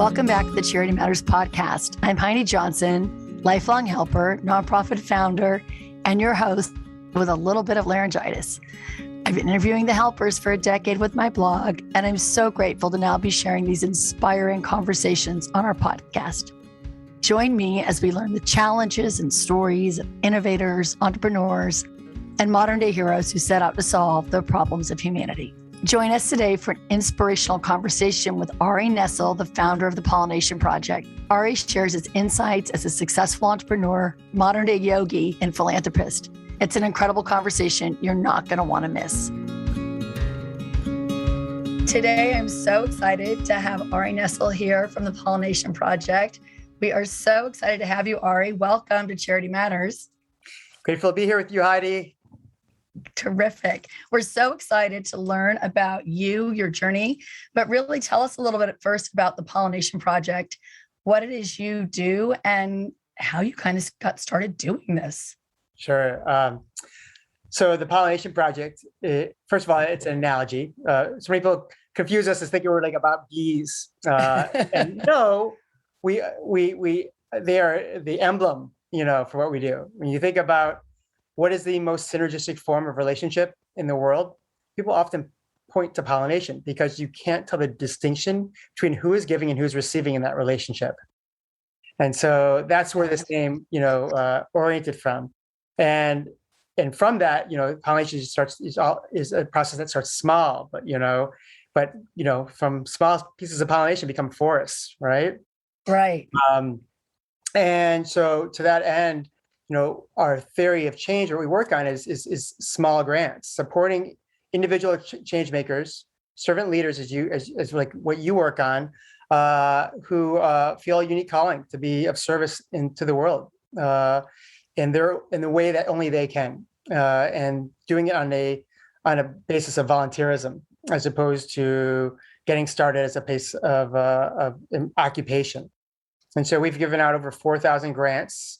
Welcome back to the Charity Matters podcast. I'm Heidi Johnson, lifelong helper, nonprofit founder, and your host with a little bit of laryngitis. I've been interviewing the helpers for a decade with my blog, and I'm so grateful to now be sharing these inspiring conversations on our podcast. Join me as we learn the challenges and stories of innovators, entrepreneurs, and modern-day heroes who set out to solve the problems of humanity. Join us today for an inspirational conversation with Ari Nessel, the founder of the Pollination Project. Ari shares his insights as a successful entrepreneur, modern-day yogi, and philanthropist. It's an incredible conversation you're not going to want to miss. Today, I'm so excited to have Ari Nessel here from the Pollination Project. We are so excited to have you, Ari. Welcome to Charity Matters. Grateful to be here with you, Heidi. Terrific. We're so excited to learn about you, your journey, but really tell us a little bit first about the Pollination Project, what it is you do, and how you kind of got started doing this. Sure. So the Pollination Project, first of all, it's an analogy. So many people confuse us as thinking we're like about bees. And no, they are the emblem, for what we do. When you think about what is the most synergistic form of relationship in the world, people often point to pollination because you can't tell the distinction between who is giving and who's receiving in that relationship. And so that's where this name, oriented from. And from that, pollination is a process that starts small, but from small pieces of pollination become forests, right? Right. And so to that end, our theory of change, what we work on is small grants, supporting individual change makers, servant leaders, as like what you work on, who feel a unique calling to be of service to the world, in the way that only they can, and doing it on a basis of volunteerism, as opposed to getting started as a pace of occupation. And so we've given out over 4,000 grants.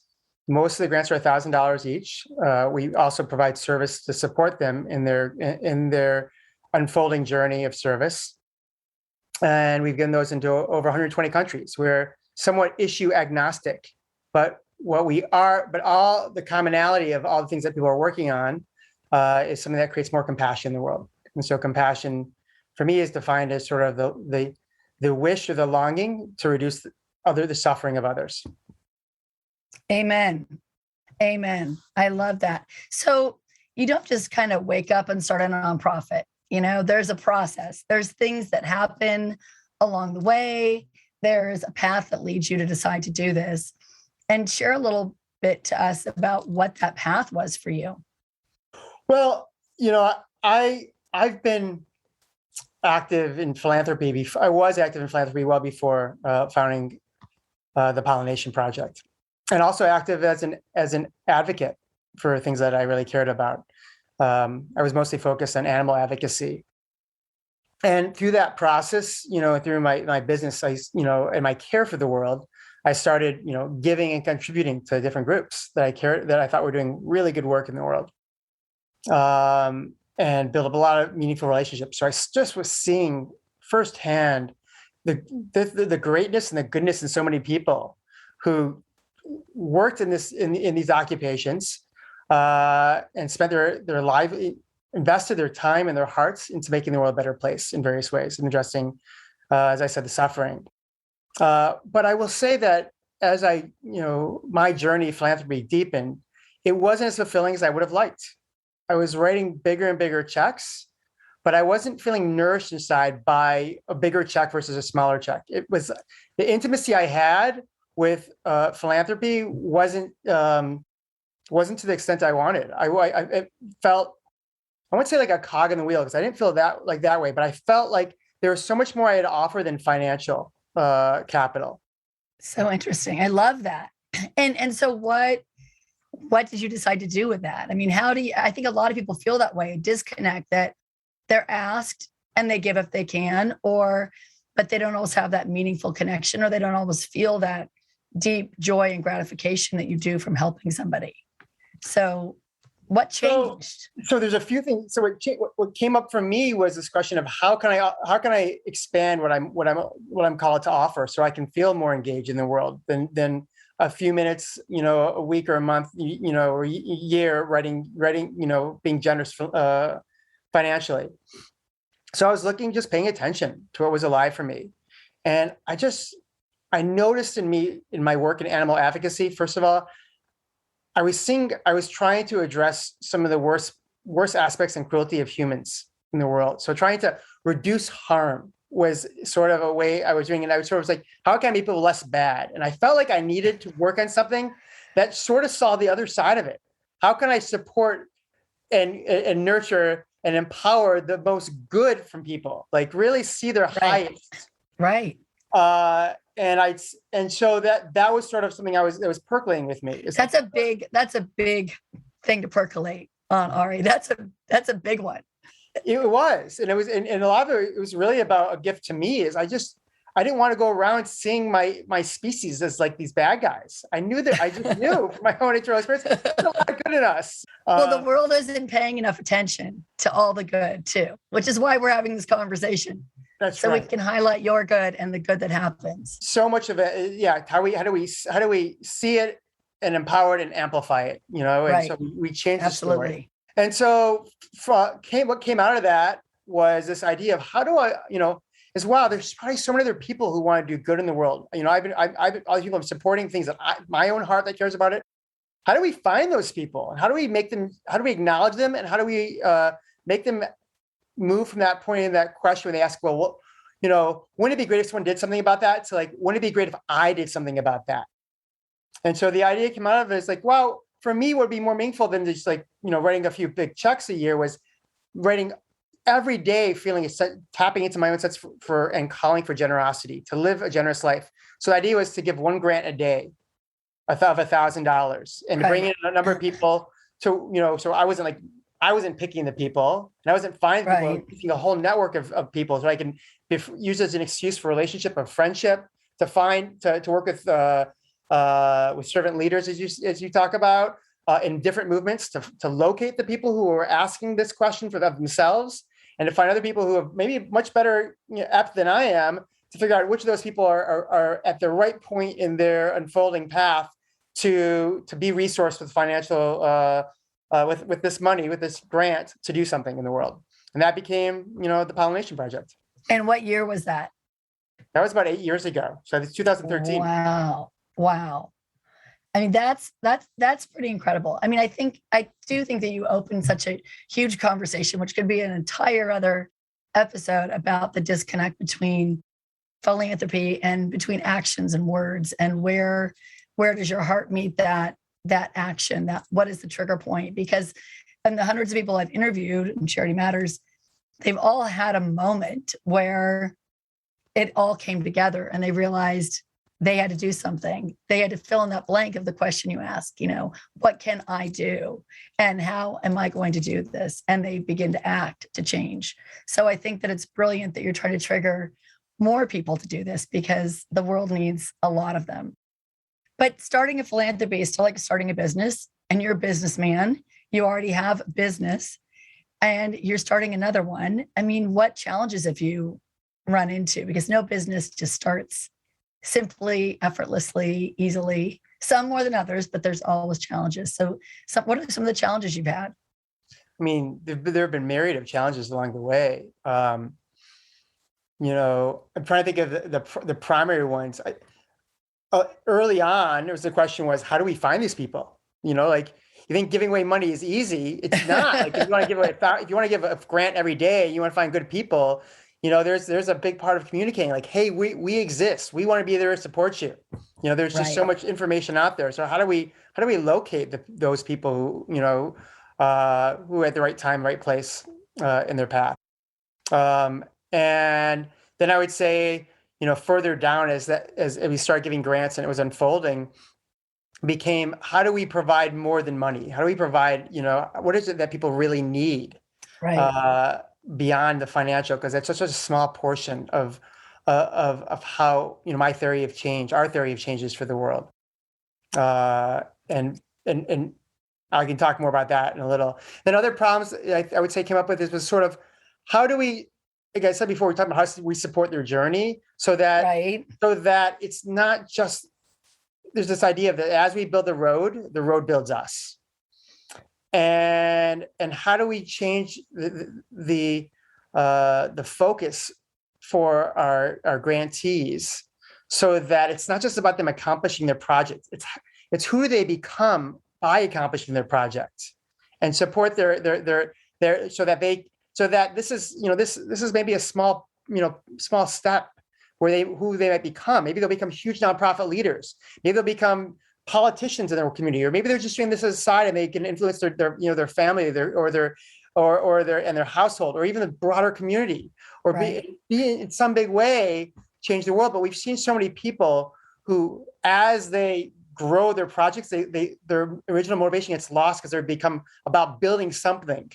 Most of the grants are $1,000 each. We also provide service to support them in their unfolding journey of service. And we've given those into over 120 countries. We're somewhat issue agnostic, but all the commonality of all the things that people are working on is something that creates more compassion in the world. And so compassion for me is defined as sort of the wish or the longing to reduce the suffering of others. Amen. Amen. I love that. So you don't just kind of wake up and start a nonprofit. There's a process. There's things that happen along the way. There's a path that leads you to decide to do this. And share a little bit to us about what that path was for you. Well, I've been active in philanthropy. I was active in philanthropy well before founding the Pollination Project. And also active as an advocate for things that I really cared about. I was mostly focused on animal advocacy. And through that process, through my business, and my care for the world, I started, giving and contributing to different groups that I thought were doing really good work in the world, and built up a lot of meaningful relationships. So I just was seeing firsthand the greatness and the goodness in so many people who worked in these occupations, and spent their life, invested their time and their hearts into making the world a better place in various ways and addressing, as I said, the suffering. But I will say that as my journey of philanthropy deepened, it wasn't as fulfilling as I would have liked. I was writing bigger and bigger checks, but I wasn't feeling nourished inside by a bigger check versus a smaller check. It was the intimacy I had with philanthropy wasn't to the extent I wanted. I felt, I wouldn't say like a cog in the wheel, because I didn't feel that way, but I felt like there was so much more I had to offer than financial capital. So interesting. I love that. And so what did you decide to do with that? I mean, I think a lot of people feel that way, a disconnect, that they're asked and they give if they can, but they don't always have that meaningful connection, or they don't always feel that deep joy and gratification that you do from helping somebody. So What So, changed? so there's a few things. So what came up for me was this question of how can I expand what I'm called to offer, so I can feel more engaged in the world than a few minutes, a week or a month, or a year writing, being generous financially. So I was just paying attention to what was alive for me, and I noticed in my work in animal advocacy. First of all, I was trying to address some of the worst aspects and cruelty of humans in the world. So trying to reduce harm was sort of a way I was doing. And I was sort of like, how can I make people less bad? And I felt like I needed to work on something that sort of saw the other side of it. How can I support and nurture and empower the most good from people? Like really see their highest. Right. And so that was sort of something that was percolating with me. That's a big thing to percolate on, Ari. That's a big one. It was, and a lot of it was really about a gift to me. Is I didn't want to go around seeing my species as like these bad guys. I just knew from my own internal experience, there's a lot of good in us. Well, the world isn't paying enough attention to all the good too, which is why we're having this conversation. That's right. So we can highlight your good and the good that happens. So much of it, yeah. How do we see it and empower it and amplify it? And right. So we changed Absolutely. the story. And so what came out of that was this idea of how do I, is wow, there's probably so many other other who want to do good in the world. I've been other people, I'm supporting things that my own heart that cares about it. How do we find those people? And how do we acknowledge them? And how do we make them move from that point in that question when they ask, well, wouldn't it be great if someone did something about that? So like, wouldn't it be great if I did something about that? And so the idea came out of it is like, well, for me, what would be more meaningful than just like, writing a few big checks a year was writing every day, tapping into my own sense for and calling for generosity, to live a generous life. So the idea was to give one grant a day of $1,000 and bring in a number of people to, so I wasn't picking the people and I wasn't finding people, I was picking a whole network of people so I can use as an excuse for relationship and friendship to work with servant leaders, as you talk about, in different movements to locate the people who are asking this question for themselves, and to find other people who have maybe much better apt than I am to figure out which of those people are at the right point in their unfolding path to be resourced with financial with this money, with this grant to do something in the world. And that became the Pollination Project. And what year was that? That was about 8 years ago. So it's 2013. Wow. I mean, that's pretty incredible. I mean, I do think that you opened such a huge conversation, which could be an entire other episode about the disconnect between philanthropy and between actions and words, and where does your heart meet that action, what is the trigger point? Because in the hundreds of people I've interviewed in Charity Matters, they've all had a moment where it all came together and they realized they had to do something. They had to fill in that blank of the question you ask, what can I do? And how am I going to do this? And they begin to act to change. So I think that it's brilliant that you're trying to trigger more people to do this, because the world needs a lot of them. But starting a philanthropy is still like starting a business, and you're a businessman. You already have business and you're starting another one. I mean, what challenges have you run into? Because no business just starts simply, effortlessly, easily, some more than others, but there's always challenges. So what are some of the challenges you've had? I mean, there have been myriad of challenges along the way. I'm trying to think of the primary ones. Early on, the question was, how do we find these people? Like, you think giving away money is easy? It's not. Like, if you want to give a grant every day, you want to find good people. There's a big part of communicating. Like, hey, we exist. We want to be there to support you. There's just so much information out there. So how do we locate those people who at the right time, right place in their path? And then I would say, further down as we start giving grants and it was unfolding, became, how do we provide more than money? How do we provide, what is it that people really need? Right. Beyond the financial, because that's such a small portion of how my theory of change, our theory of change is for the world, and I can talk more about that in a little. Then other problems I would say came up with this was sort of, how do we, like I said before, we talked about how we support their journey so that it's not just, there's this idea of that as we build the road builds us. And how do we change the focus for our grantees so that it's not just about them accomplishing their project. It's who they become by accomplishing their project, and support their so that this is maybe a small step where who they might become. Maybe they'll become huge nonprofit leaders. Maybe they'll become politicians in their community, or maybe they're just doing this as a side and they can influence their family, or their household, or even the broader community, or be in some big way change the world. But we've seen so many people who, as they grow their projects, their original motivation gets lost because they become about building something,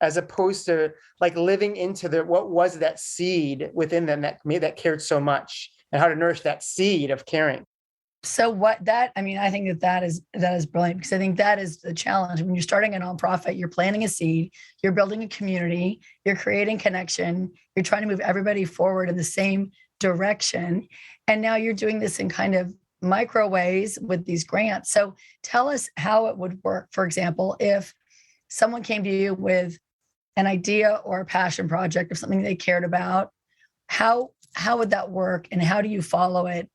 as opposed to like living into what was that seed within them that cared so much, and how to nourish that seed of caring. So I think that is brilliant, because I think that is the challenge. When you're starting a nonprofit, you're planting a seed, you're building a community, you're creating connection, you're trying to move everybody forward in the same direction. And now you're doing this in kind of micro ways with these grants. So tell us how it would work. For example, if someone came to you with an idea or a passion project or something they cared about, how would that work, and how do you follow it?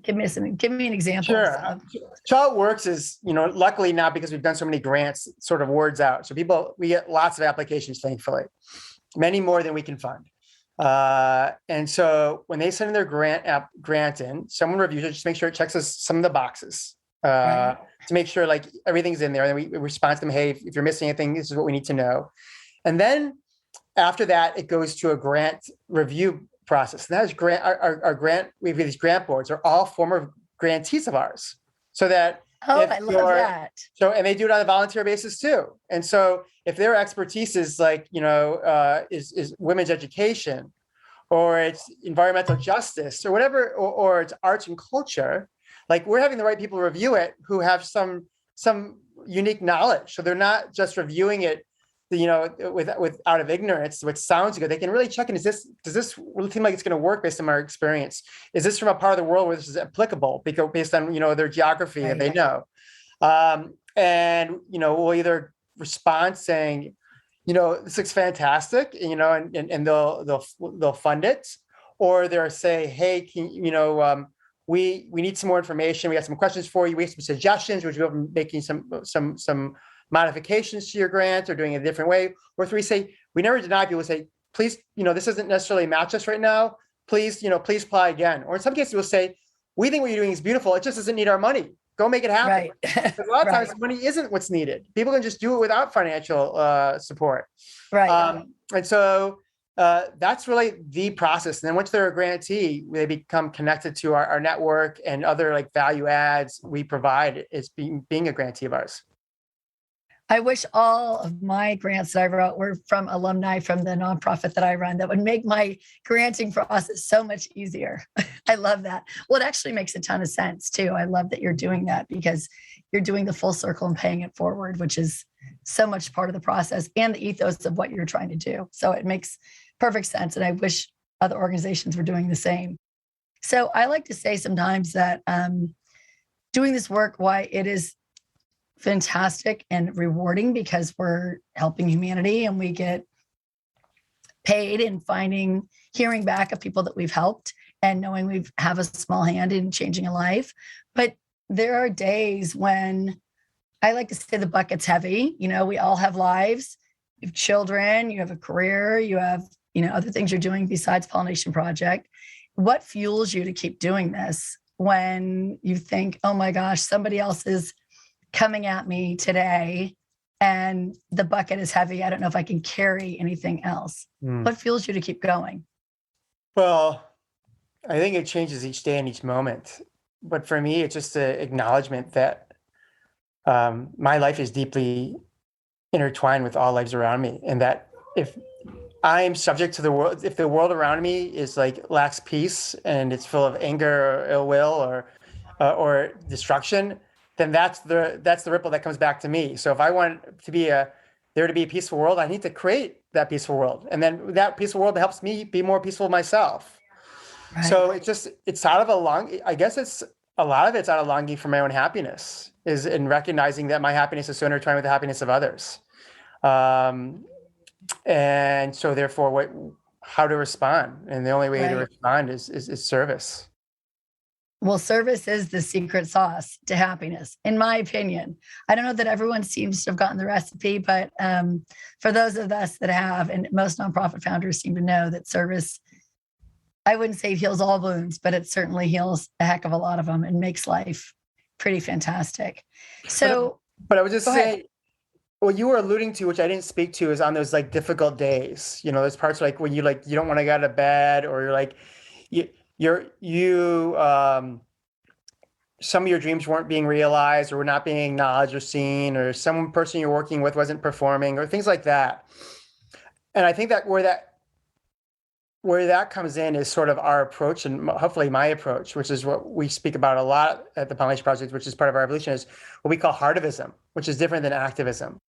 Give me an example. Sure. So how it works is, luckily now, because we've done so many grants, sort of words out. So we get lots of applications, thankfully, many more than we can fund. And so when they send in their grant in, someone reviews it, just make sure it checks some of the boxes to make sure like everything's in there. And then we respond to them, hey, if you're missing anything, this is what we need to know. And then after that, it goes to a grant review process. And that is our grant. We have these grant boards are all former grantees of ours. So that I love that. So, and they do it on a volunteer basis too. And so if their expertise is like, is women's education, or it's environmental justice, or whatever, or it's arts and culture, like we're having the right people review it who have some unique knowledge. So they're not just reviewing it, with out of ignorance, which sounds good. They can really check in. Does this really seem like it's going to work based on our experience? Is this from a part of the world where this is applicable based on, their geography that they know? And, we'll either respond saying, this looks fantastic, and they'll fund it, or they'll say, hey, we need some more information. We got some questions for you. We have some suggestions, which we'll be making some modifications to your grant or doing it a different way. Or if we say, we never deny, people say, please, this doesn't necessarily match us right now. Please, please apply again. Or in some cases we'll say, we think what you're doing is beautiful. It just doesn't need our money. Go make it happen. Right. Because a lot of times money isn't what's needed. People can just do it without financial support. Right. And so that's really the process. And then once they're a grantee, they become connected to our network and other like value adds we provide as being a grantee of ours. I wish all of my grants that I wrote were from alumni from the nonprofit that I run. That would make my granting process so much easier. I love that. Well, it actually makes a ton of sense too. I love that you're doing that, because you're doing the full circle and paying it forward, which is so much part of the process and the ethos of what you're trying to do. So it makes perfect sense. And I wish other organizations were doing the same. So I like to say sometimes that doing this work, why it is fantastic and rewarding, because we're helping humanity and we get paid in hearing back of people that we've helped and knowing we have a small hand in changing a life. But there are days when I like to say the bucket's heavy. We all have lives. You have children, you have a career, you have, other things you're doing besides Pollination Project. What fuels you to keep doing this when you think, oh my gosh, somebody else is coming at me today and the bucket is heavy. I don't know if I can carry anything else. What fuels you to keep going? Well, I think it changes each day and each moment. But for me, it's just an acknowledgement that my life is deeply intertwined with all lives around me. And that if I am subject to the world, if the world around me is like lacks peace and it's full of anger or ill will or destruction, then that's the ripple that comes back to me. So if I want there to be a peaceful world, I need to create that peaceful world, and then that peaceful world helps me be more peaceful myself. Right. So it's out of I guess it's a lot of it's out of longing for my own happiness, is in recognizing that my happiness is so intertwined with the happiness of others. And so therefore how to respond. And the only way to Right. respond is service. Well, service is the secret sauce to happiness, in my opinion. I don't know that everyone seems to have gotten the recipe, but for those of us that have, and most nonprofit founders seem to know that service, I wouldn't say it heals all wounds, but it certainly heals a heck of a lot of them and makes life pretty fantastic. So, but I would just go say, ahead. what you were alluding to, which I didn't speak to, is on those like difficult days. You know, those parts like when you don't want to get out of bed, or you're like you some of your dreams weren't being realized, or were not being acknowledged or seen, or some person you're working with wasn't performing, or things like that. And I think that where that comes in is sort of our approach, and hopefully my approach, which is what we speak about a lot at the Pollination Project, which is part of our evolution, is what we call heartivism, which is different than activism.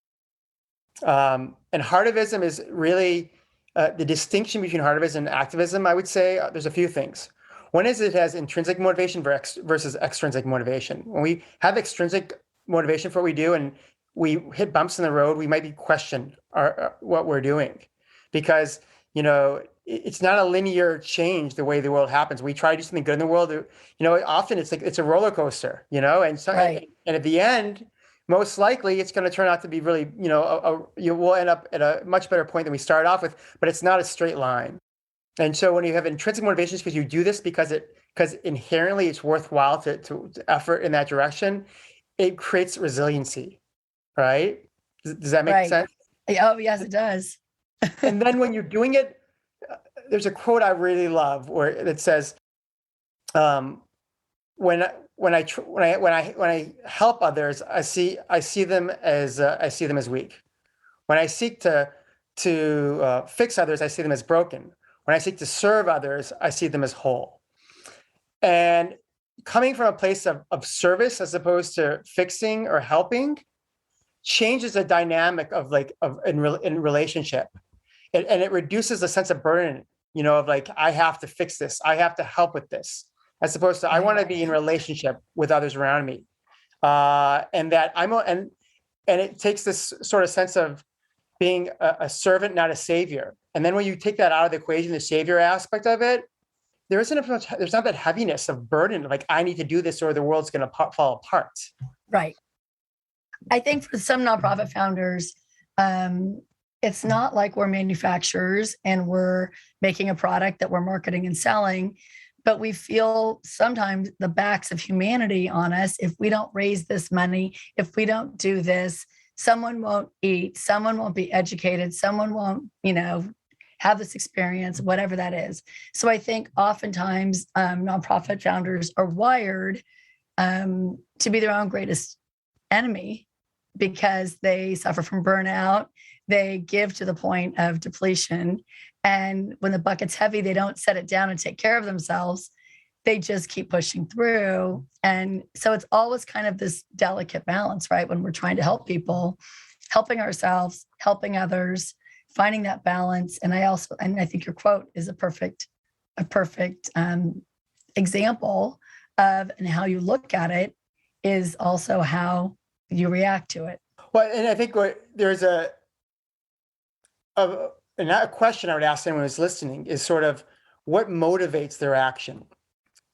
And heartivism is really the distinction between heartivism and activism. I would say there's a few things. One is it has intrinsic motivation versus extrinsic motivation. When we have extrinsic motivation for what we do and we hit bumps in the road, we might be question what we're doing, because it's not a linear change the way the world happens. We try to do something good in the world. Often it's like it's a roller coaster. And so Right. and at the end, most likely it's going to turn out to be really, we'll end up at a much better point than we started off with, but it's not a straight line. And so when you have intrinsic motivations because you do this because inherently it's worthwhile to effort in that direction, it creates resiliency, right? Does that make Right. sense? Oh, yes, it does. And then when you're doing it, there's a quote I really love where it says, when I help others, I see them as weak. When I seek to fix others, I see them as broken. When I seek to serve others, I see them as whole. And coming from a place of service as opposed to fixing or helping changes the dynamic in relationship. And it reduces the sense of burden, of like, I have to fix this, I have to help with this, as opposed to I want to be in relationship with others around me. And that and it takes this sort of sense of being a servant, not a savior. And then when you take that out of the equation, the savior aspect of it, there's not that heaviness of burden, like I need to do this or the world's going to fall apart. Right. I think for some nonprofit founders, it's not like we're manufacturers and we're making a product that we're marketing and selling, but we feel sometimes the backs of humanity on us. If we don't raise this money, if we don't do this, someone won't eat, someone won't be educated, someone won't, have this experience, whatever that is. So I think oftentimes nonprofit founders are wired to be their own greatest enemy because they suffer from burnout. They give to the point of depletion. And when the bucket's heavy, they don't set it down and take care of themselves. They just keep pushing through. And so it's always kind of this delicate balance, right? When we're trying to help people, helping ourselves, helping others, finding that balance. And I think your quote is a perfect example of, and how you look at it is also how you react to it. Well, and I think there's a question I would ask anyone who's listening is sort of what motivates their action,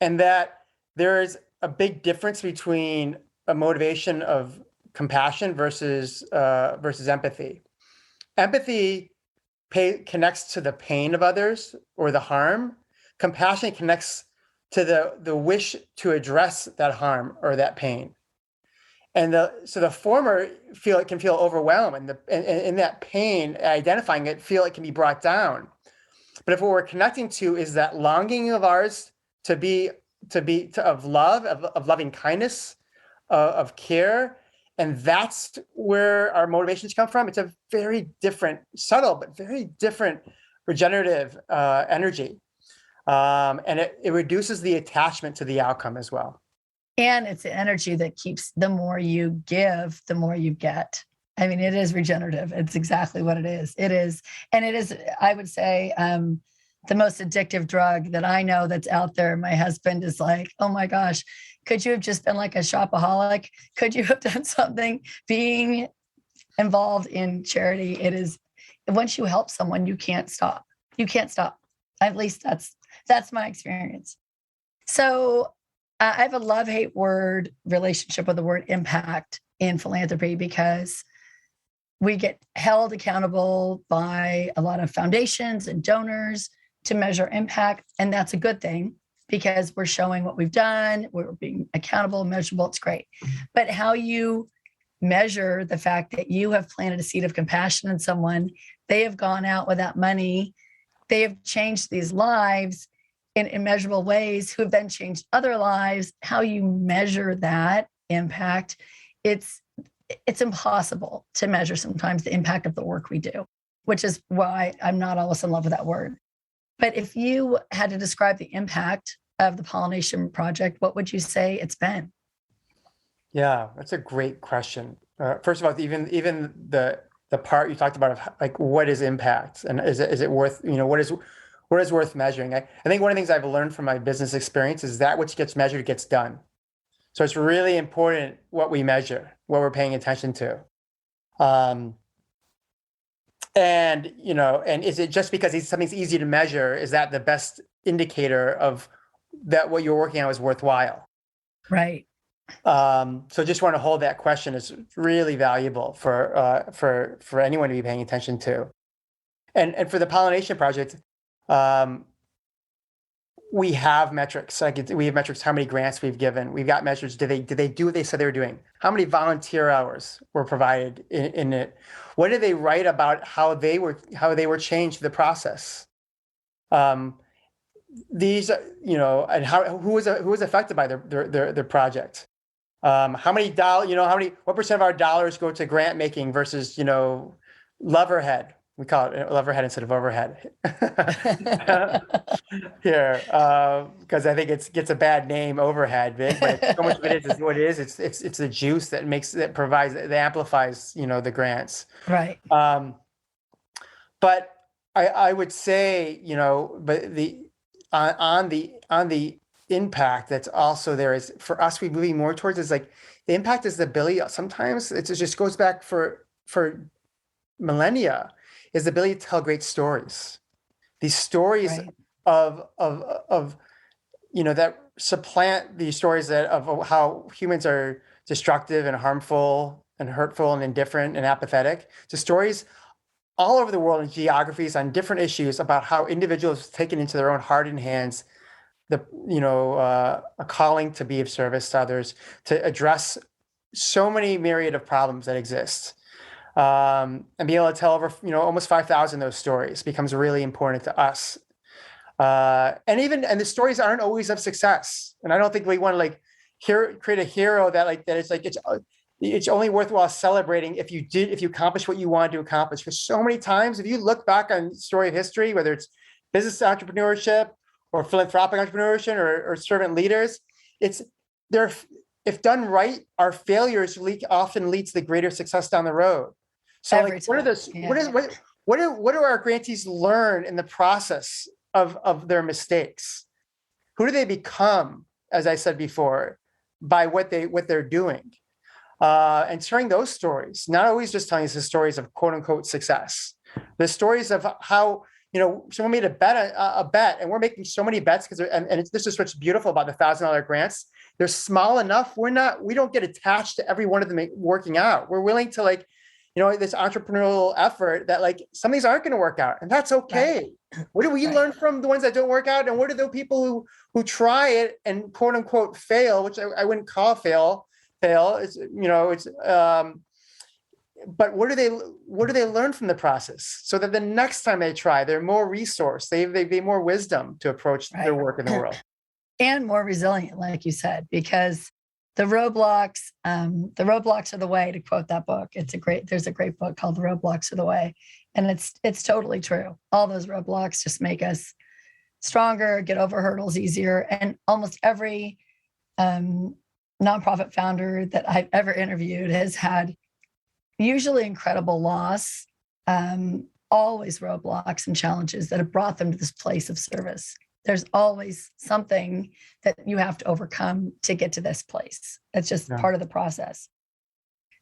and that there is a big difference between a motivation of compassion versus empathy. Empathy connects to the pain of others or the harm. Compassion connects to the wish to address that harm or that pain. And so the former can feel overwhelmed, and in that pain, identifying it, feel it can be brought down. But if what we're connecting to is that longing of ours of love, of loving kindness, of care, and that's where our motivations come from. It's a very different, subtle, but very different regenerative energy. And it reduces the attachment to the outcome as well. And it's the energy that keeps, the more you give, the more you get. I mean, it is regenerative. It's exactly what it is. It is. And it is, I would say, the most addictive drug that I know that's out there. My husband is like, oh my gosh, could you have just been like a shopaholic? Could you have done something? Being involved in charity, it is, once you help someone, you can't stop. You can't stop. At least that's my experience. So I have a love-hate word relationship with the word impact in philanthropy, because we get held accountable by a lot of foundations and donors to measure impact. And that's a good thing, because we're showing what we've done. We're being accountable, measurable. It's great. But how you measure the fact that you have planted a seed of compassion in someone, they have gone out with that money, they have changed these lives in immeasurable ways, who have then changed other lives. How you measure that impact, it's impossible to measure sometimes the impact of the work we do, which is why I'm not always in love with that word. But if you had to describe the impact of the Pollination Project, what would you say it's been? Yeah, that's a great question. First of all, even the part you talked about of like, what is impact, and is it worth, what is worth measuring? I think one of the things I've learned from my business experience is that which gets measured gets done. So it's really important what we measure, what we're paying attention to. And is it just because something's easy to measure, is that the best indicator of that what you're working on is worthwhile? Right. So just want to hold that question. It's really valuable for anyone to be paying attention to. And for the Pollination Project, we have metrics. We have metrics, how many grants we've given. We've got measures. Did they do what they said they were doing? How many volunteer hours were provided in it? What did they write about how they were changed through the process? These, and who was affected by their project? How many what percent of our dollars go to grant making versus, Loverhead? We call it Loverhead instead of overhead here, because I think it gets a bad name, overhead, but so much of it is what it is. It's the juice that amplifies, the grants. Right. But I would say, but on the impact that's also there is, for us, we moving more towards, is like the impact is the ability. Sometimes it just goes back for millennia, is the ability to tell great stories. These stories, right, of that supplant these stories of how humans are destructive and harmful and hurtful and indifferent and apathetic, to stories all over the world in geographies on different issues about how individuals taken into their own heart and hands a calling to be of service to others, to address so many myriad of problems that exist. And being able to tell over, almost 5,000 of those stories becomes really important to us. And the stories aren't always of success. And I don't think we want to create a hero that it's only worthwhile celebrating if you accomplish what you wanted to accomplish. Because so many times, if you look back on the story of history, whether it's business entrepreneurship or philanthropic entrepreneurship or servant leaders, if done right, our failures often lead to the greater success down the road. So what do our grantees learn in the process of their mistakes? Who do they become, as I said before, by what they're doing? And sharing those stories, not always just telling us the stories of quote unquote success, the stories of how, someone made a bet, and we're making so many bets because, this is what's beautiful about the $1,000 grants. They're small enough. We don't get attached to every one of them working out. We're willing to this entrepreneurial effort that some of these aren't going to work out, and that's okay. Right. What do we learn from the ones that don't work out? And what do the people who try it and quote unquote fail, which I wouldn't call fail. It's, but what do they learn from the process, so that the next time they try, they're more resourced, they more wisdom to approach their work in the world. And more resilient, like you said, because the roadblocks are the way, to quote that book. There's a great book called The Roadblocks Are the Way. And it's totally true. All those roadblocks just make us stronger, get over hurdles easier. And almost every nonprofit founder that I've ever interviewed has had usually incredible loss, always roadblocks and challenges that have brought them to this place of service. There's always something that you have to overcome to get to this place. That's just part of the process.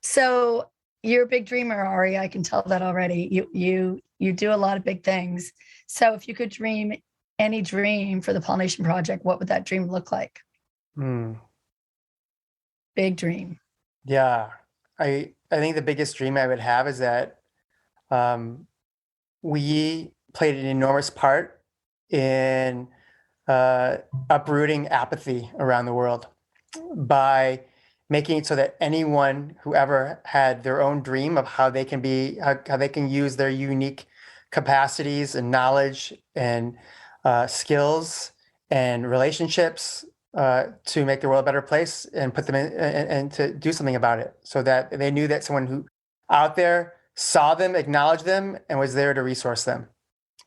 So you're a big dreamer, Ari. I can tell that already. You do a lot of big things. So if you could dream any dream for the Pollination Project, what would that dream look like? Big dream. Yeah. I think the biggest dream I would have is that we played an enormous part in uprooting apathy around the world by making it so that anyone who ever had their own dream of how they can how they can use their unique capacities and knowledge and skills and relationships to make the world a better place and put them in and to do something about it, so that they knew that someone who out there saw them, acknowledged them, and was there to resource them.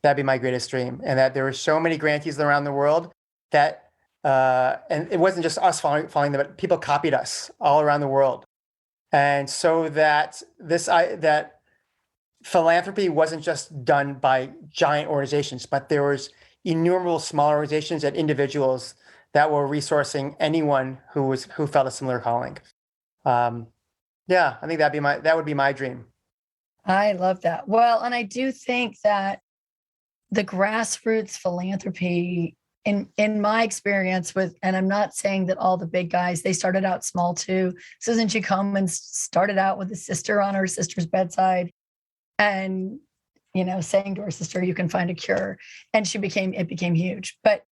That'd be my greatest dream. And that there were so many grantees around the world that, and it wasn't just us following them, but people copied us all around the world. And so that that philanthropy wasn't just done by giant organizations, but there was innumerable small organizations and individuals that were resourcing anyone who felt a similar calling. Yeah, I think that would be my dream. I love that. Well, and I do think that the grassroots philanthropy, in my experience with, and I'm not saying that all the big guys, they started out small too. Susan G. Komen started out with a sister on her sister's bedside and, saying to her sister, you can find a cure. And it became huge. But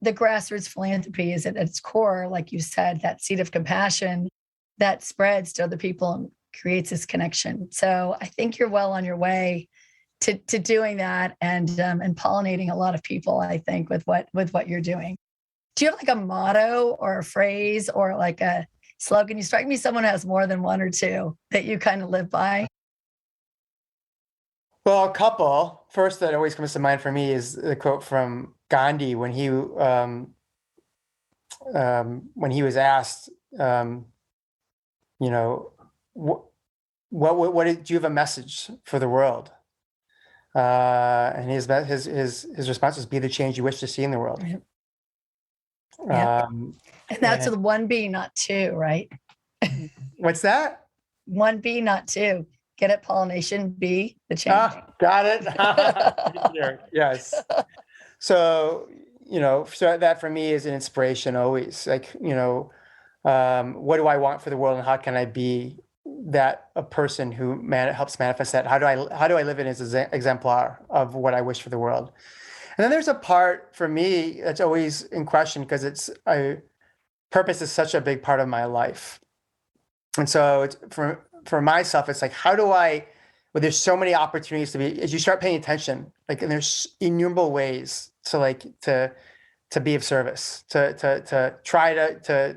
the grassroots philanthropy is at its core, like you said, that seed of compassion that spreads to other people and creates this connection. So I think you're well on your way to doing that and pollinating a lot of people, I think, with what you're doing. Do you have like a motto or a phrase or like a slogan? You strike me as someone who has more than one or two that you kind of live by. Well, a couple. First that always comes to mind for me is the quote from Gandhi when he was asked, what do you have a message for the world? And his response was, be the change you wish to see in the world. Yeah. And that's with 1B, not 2, right? What's that? 1B, not 2. Get it, Pollination. B, the change. Got it. Yes. So, so that for me is an inspiration always. Like, what do I want for the world and how can I be a person who helps manifest that? How do I live in as an exemplar of what I wish for the world? And then there's a part for me that's always in question because purpose is such a big part of my life. And so it's for myself, it's like, there's so many opportunities as you start paying attention, and there's innumerable ways to be of service, to try to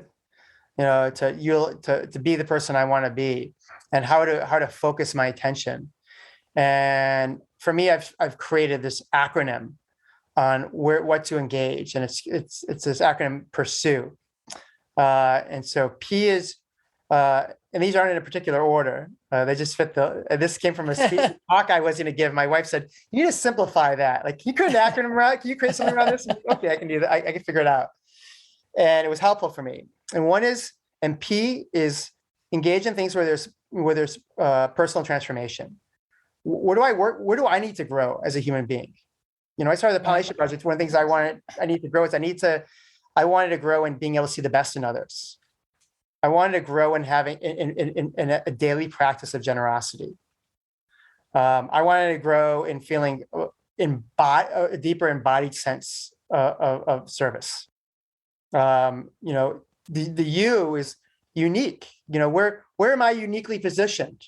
be the person I want to be, and how to focus my attention. And for me, I've created this acronym on what to engage, and it's this acronym PURSUE. And so P is, and these aren't in a particular order. They just fit this came from a talk I was going to give. My wife said, you need to simplify that. Like, can you create an acronym around? Can you create something around this? Okay, I can do that. I can figure it out. And it was helpful for me. And P is engage in things where there's personal transformation. Where do I need to grow as a human being? I started the Pollination Project. One of the things I need to grow is I wanted to grow in being able to see the best in others. I wanted to grow in having in a daily practice of generosity. I wanted to grow in feeling a deeper embodied sense of service. The U is unique. Where am I uniquely positioned?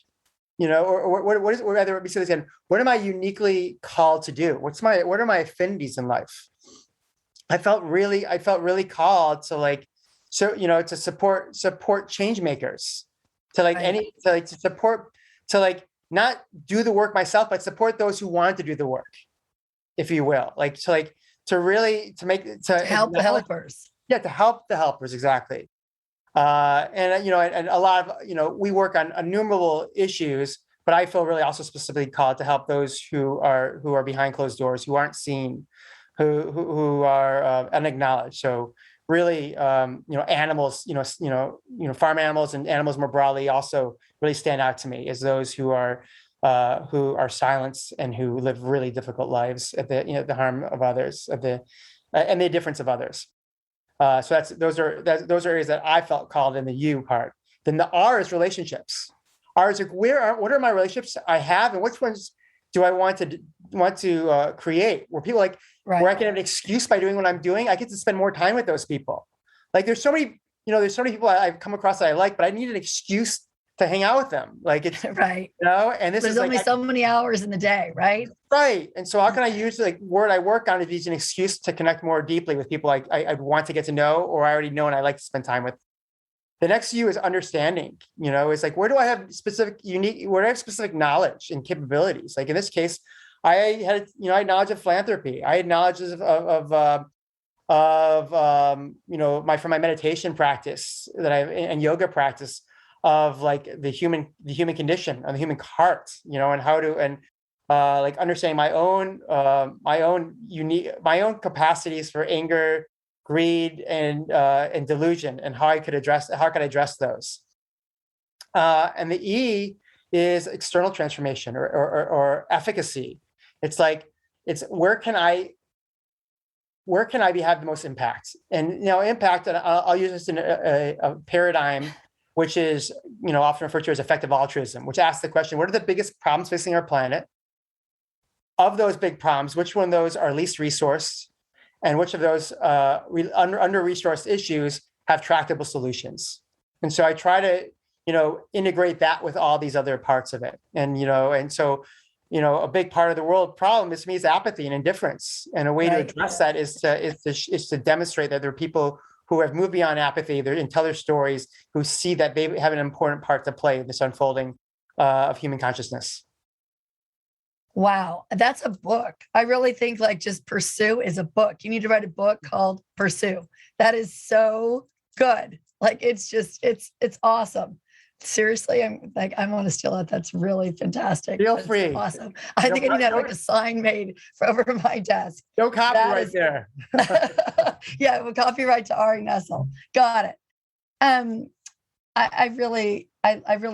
Or what is, or rather, let me say this again. What am I uniquely called to do? What are my affinities in life? I felt really called to to support change makers, to not do the work myself, but support those who want to do the work, if you will, to help the helpers. Yeah, to help the helpers, exactly. And a lot of, we work on innumerable issues, but I feel really also specifically called to help those who are behind closed doors, who aren't seen, who are unacknowledged. So really, animals, farm animals and animals more broadly also really stand out to me as those who are silenced and who live really difficult lives at the harm of others, and the difference of others. So those are areas that I felt called in the U part. Then the R is relationships. R is like, what are my relationships I have, and which ones do I want to create? Where people where I can have an excuse by doing what I'm doing, I get to spend more time with those people. Like there's so many people I've come across that I like, but I need an excuse to hang out with them. Like it's right. And there's only so many hours in the day, right? Right. And so how can I use word I work on to use an excuse to connect more deeply with people I want to get to know, or I already know and I like to spend time with. The next U is understanding. It's like, where do I have specific knowledge and capabilities? Like in this case, I had knowledge of philanthropy. I had knowledge from my meditation practice and yoga practice of the human condition and the human heart, and how to understanding my own capacities for anger, greed, and delusion, and how I could address those. And the E is external transformation or efficacy. It's where can I have the most impact? And impact, and I'll use this in a paradigm which is often referred to as effective altruism, which asks the question: what are the biggest problems facing our planet? Of those big problems, which one of those are least resourced, and which of those under-resourced issues have tractable solutions? And so I try to integrate that with all these other parts of it. And so a big part of the world problem is, to me, is apathy and indifference. And a way to address that is to demonstrate that there are people who have moved beyond apathy and tell their stories, who see that they have an important part to play in this unfolding of human consciousness. Wow, that's a book. I really think just Pursue is a book. You need to write a book called Pursue. That is so good. It's awesome. Seriously, I want to steal it. That's really fantastic. Feel free. Awesome. I think I need to have a sign made for over my desk. No copyright there. Yeah, well, copyright to Ari Nessel. Got it. I really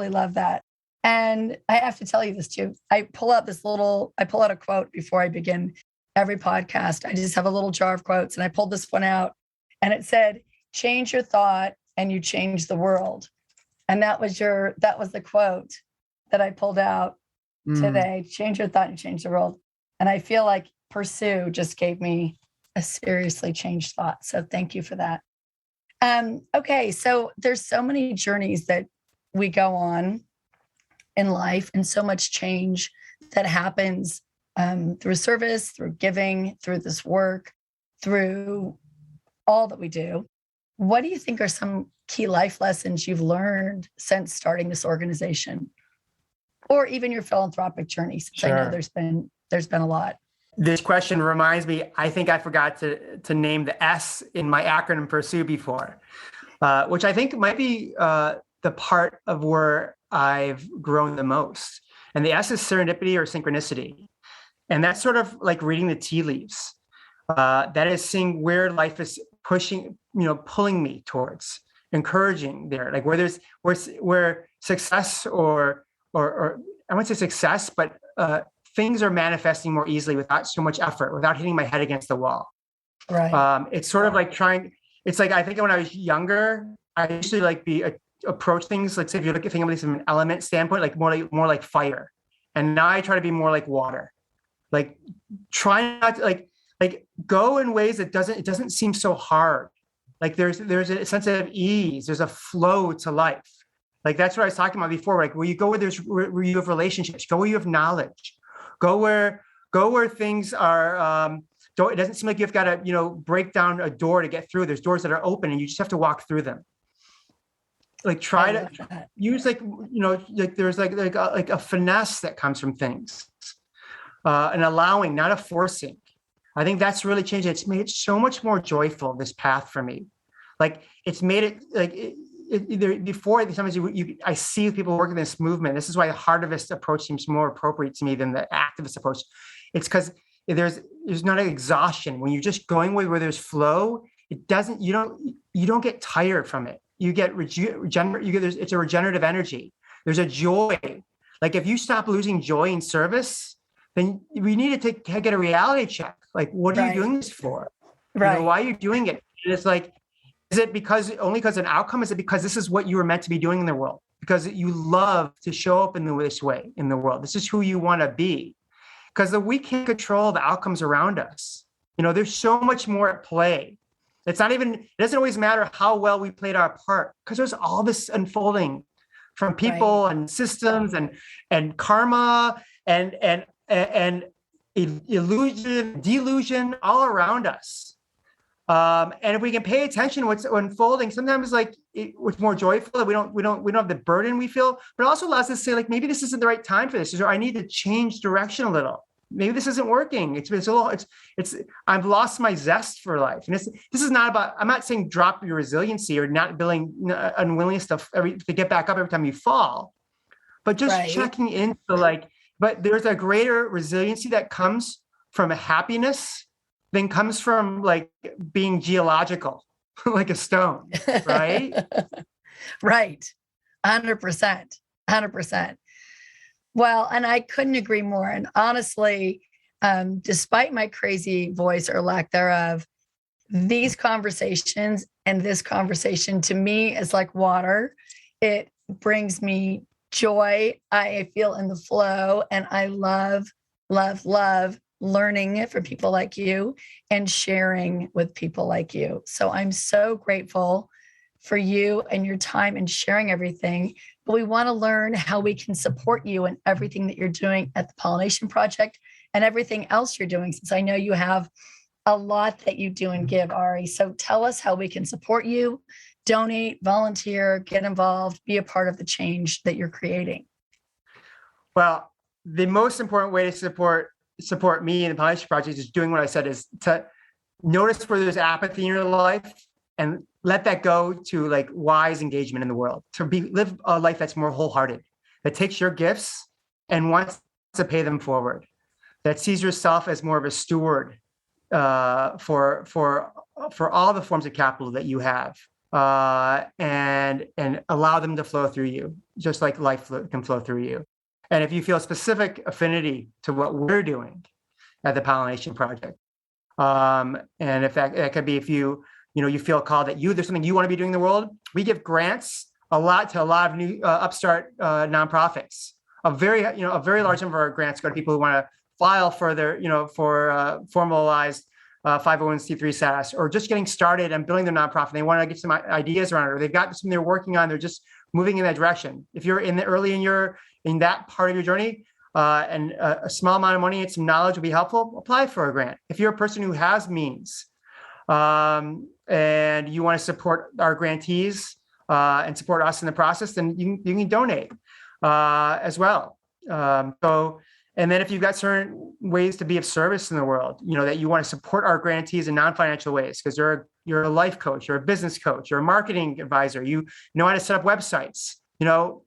love that. And I have to tell you this too. I pull out a quote before I begin every podcast. I just have a little jar of quotes, and I pulled this one out, and it said, "Change your thought and you change the world." And that was the quote that I pulled out today. Change your thought and change the world. And I feel like Pursue just gave me a seriously changed thought. So thank you for that. Okay. So there's so many journeys that we go on in life, and so much change that happens through service, through giving, through this work, through all that we do. What do you think are some key life lessons you've learned since starting this organization, or even your philanthropic journey? Since Sure. I know there's been a lot. This question reminds me, I think I forgot to name the S in my acronym Pursue before, which I think might be the part of where I've grown the most. And the S is serendipity or synchronicity. And that's sort of like reading the tea leaves. That is seeing where life is pulling me towards, encouraging there, like where success or I wouldn't say success, but things are manifesting more easily without so much effort, without hitting my head against the wall. Right. It's sort of like I think when I was younger, I used to approach things, say if you're thinking of this from an element standpoint, more like fire. And now I try to be more like water. Try not to go in ways that it doesn't seem so hard. There's a sense of ease, there's a flow to life. That's what I was talking about before. Where you go where you have relationships, go where you have knowledge, go where things are. It doesn't seem like you've got to break down a door to get through. There's doors that are open, and you just have to walk through them. Try to use there's a finesse that comes from things, an allowing, not a forcing. I think that's really changed. It's made it so much more joyful, this path for me. It's made it sometimes I see people working this movement. This is why the harvest approach seems more appropriate to me than the activist approach. It's because there's not an exhaustion when you're just going where there's flow. You don't get tired from it. You get it's a regenerative energy. There's a joy. Like if you stop losing joy in service, then we need to get a reality check. Like, what are you doing this for? Right. Why are you doing it? And it's like, is it only because an outcome? Is it because this is what you were meant to be doing in the world? Because you love to show up in this way in the world. This is who you want to be. Because we can't control the outcomes around us. There's so much more at play. It doesn't always matter how well we played our part, because there's all this unfolding from people and systems and karma and illusion, delusion all around us. And if we can pay attention to what's unfolding, sometimes it's more joyful that we don't have the burden we feel, but it also allows us to say, like, maybe this isn't the right time for this, or I need to change direction a little. Maybe this isn't working. I've lost my zest for life. And this is not about, I'm not saying drop your resiliency or not building unwillingness to get back up every time you fall, but just checking into but there's a greater resiliency that comes from a happiness than comes from being geological, like a stone, right? Right. 100%. 100%. Well, and I couldn't agree more. And honestly, despite my crazy voice or lack thereof, these conversations and this conversation to me is like water. It brings me joy. I feel in the flow, and I love, love, love learning it from people like you and sharing with people like you. So I'm so grateful for you and your time and sharing everything. But we want to learn how we can support you in everything that you're doing at the Pollination Project and everything else you're doing, since I know you have a lot that you do and give, Ari. So tell us how we can support you, donate, volunteer, get involved, be a part of the change that you're creating. Well, the most important way to support me and the Pollination Project is doing what I said, is to notice where there's apathy in your life and let that go to wise engagement in the world, to live a life that's more wholehearted, that takes your gifts and wants to pay them forward, that sees yourself as more of a steward for all the forms of capital that you have, and allow them to flow through you, just like life can flow through you. And if you feel specific affinity to what we're doing at the Pollination Project, and if that could be if you feel called that there's something you want to be doing in the world, we give grants to a lot of new upstart nonprofits. A very large number of our grants go to people who want to file for formalized 501c3 status, or just getting started and building their nonprofit. They want to get some ideas around it, or they've got something they're working on. They're just moving in that direction. If you're in that part of your journey, and a small amount of money and some knowledge will be helpful, apply for a grant. If you're a person who has means, and you want to support our grantees and support us in the process, then you can donate as well. And then if you've got certain ways to be of service in the world, that you want to support our grantees in non-financial ways, because you're a life coach, you're a business coach, you're a marketing advisor, you know how to set up websites,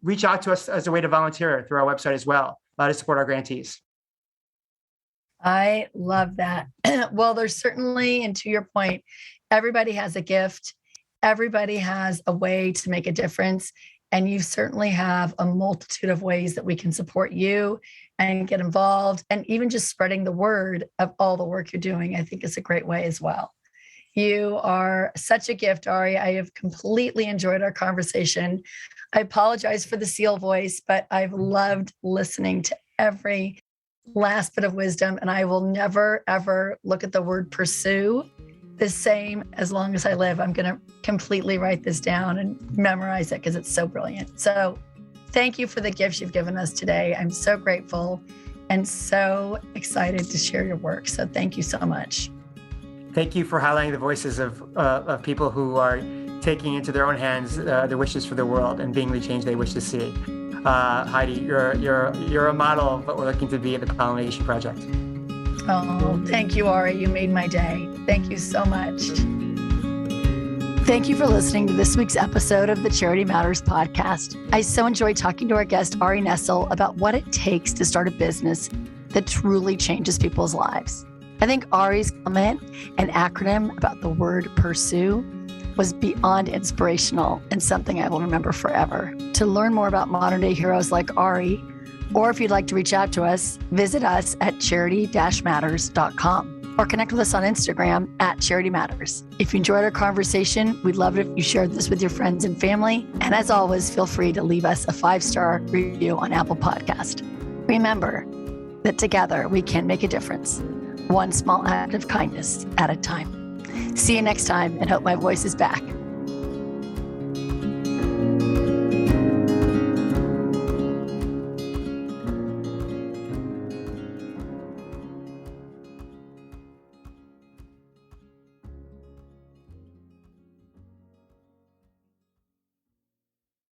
reach out to us as a way to volunteer through our website as well, to support our grantees. I love that. Well, there's certainly, and to your point, everybody has a gift. Everybody has a way to make a difference. And you certainly have a multitude of ways that we can support you and get involved. And even just spreading the word of all the work you're doing, I think is a great way as well. You are such a gift, Ari. I have completely enjoyed our conversation. I apologize for the seal voice, but I've loved listening to every last bit of wisdom. And I will never, ever look at the word pursue the same as long as I live. I'm going to completely write this down and memorize it because it's so brilliant. So thank you for the gifts you've given us today. I'm so grateful and so excited to share your work. So thank you so much. Thank you for highlighting the voices of people who are taking into their own hands their wishes for the world and being the change they wish to see. Heidi, you're a model of what we're looking to be at the Pollination Project. Oh, thank you, Ari. You made my day. Thank you so much. Thank you for listening to this week's episode of the Charity Matters podcast. I so enjoyed talking to our guest, Ari Nessel, about what it takes to start a business that truly changes people's lives. I think Ari's comment and acronym about the word pursue was beyond inspirational and something I will remember forever. To learn more about modern day heroes like Ari, or if you'd like to reach out to us, visit us at charity-matters.com. or connect with us on Instagram at Charity Matters. If you enjoyed our conversation, we'd love it if you shared this with your friends and family. And as always, feel free to leave us a 5-star review on Apple Podcast. Remember that together we can make a difference, one small act of kindness at a time. See you next time, and hope my voice is back.